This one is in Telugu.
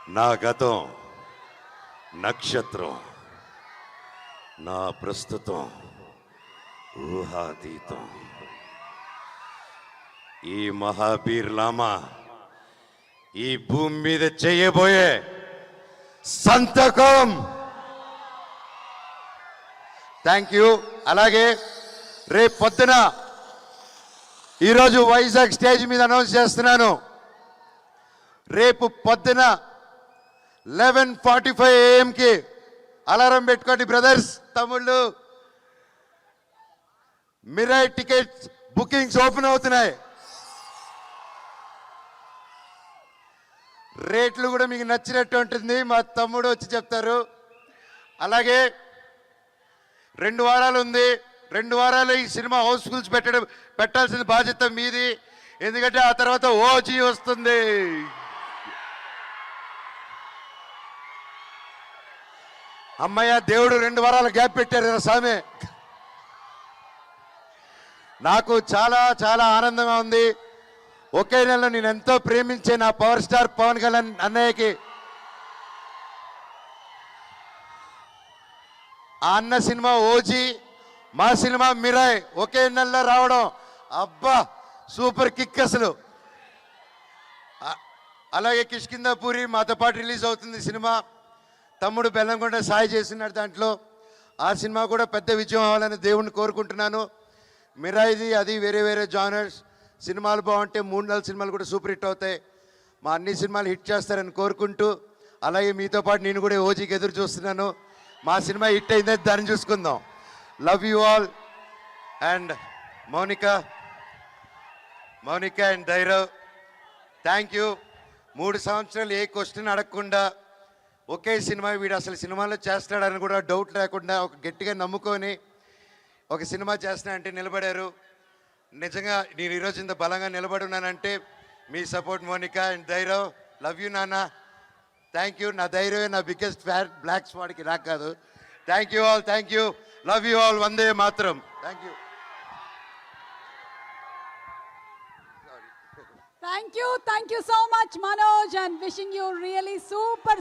నా గతం నక్షత్రం, నా ప్రస్తుతం ఊహాతీతం. ఈ మహాబీర్ లామా ఈ భూమి మీద చేయబోయే సంతకం. Thank you. అలాగే రేపు పొద్దున ఈరోజు వైజాగ్ స్టేజ్ మీద అనౌన్స్ చేస్తున్నాను. రేపు పొద్దున 11:45 AM అలారం పెట్టుకోండి బ్రదర్స్, తమ్ముళ్ళు. మిరాయ్ టికెట్స్ బుకింగ్స్ ఓపెన్ అవుతున్నాయి. రేట్లు కూడా మీకు నచ్చినట్టు ఉంటుంది, మా తమ్ముడు వచ్చి చెప్తారు. అలాగే 2 వారాలు ఉంది. 2 వారాలు ఈ సినిమా హౌస్ఫుల్స్ పెట్టాల్సిన బాధ్యత మీది. ఎందుకంటే ఆ తర్వాత ఓజీ వస్తుంది. అమ్మయ్య, దేవుడు 2 వారాల గ్యాప్ పెట్టారు కదా స్వామి. నాకు చాలా చాలా ఆనందంగా ఉంది. ఒకే నెలలో నేను ఎంతో ప్రేమించే నా పవర్ స్టార్ పవన్ కళ్యాణ్ అన్నయ్యకి ఆ అన్న సినిమా ఓజీ, మా సినిమా మిరాయ్ ఒకే నెలలో రావడం, అబ్బా సూపర్ కిక్ అసలు. అలాగే కిష్కిందాపూరి మాతో పాటు రిలీజ్ అవుతుంది సినిమా. తమ్ముడు బెల్లంకొండ సాయి చేస్తున్నాడు దాంట్లో. ఆ సినిమా కూడా పెద్ద విజయం అవ్వాలని దేవుణ్ణి కోరుకుంటున్నాను. మిరాయిది అది వేరే వేరే జానర్స్. సినిమాలు బాగుంటే 3-4 సినిమాలు కూడా సూపర్ హిట్ అవుతాయి. మా అన్ని సినిమాలు హిట్ చేస్తారని కోరుకుంటూ, అలాగే మీతో పాటు నేను కూడా ఓజీకి ఎదురు చూస్తున్నాను. మా సినిమా హిట్ అయిందని దాన్ని చూసుకుందాం. Love you all. And Mounika and Dhairav, thank you. 3 సంవత్సరాలు ఏ క్వశ్చన్ అడగకుండా ఒకే సినిమా, వీడు అసలు సినిమాలో చేస్తాడని కూడా డౌట్ లేకుండా ఒక గట్టిగా నమ్ముకొని ఒక సినిమా చేస్తున్నా అంటే నిలబడారు. నిజంగా నేను ఈరోజు ఇంత బలంగా నిలబడి ఉన్నానంటే మీ support. Monika and Dhairav, love you నాన్న. Thank you. నా ధైర్యమే నా బిగ్గెస్ట్ ఫ్యాన్, బ్లాక్ స్పాట్కి నాకు కాదు. Thank you all, thank you, love you all. వందే మాత్రం. Thank you. Thank you so much, Manoj, and wishing you really super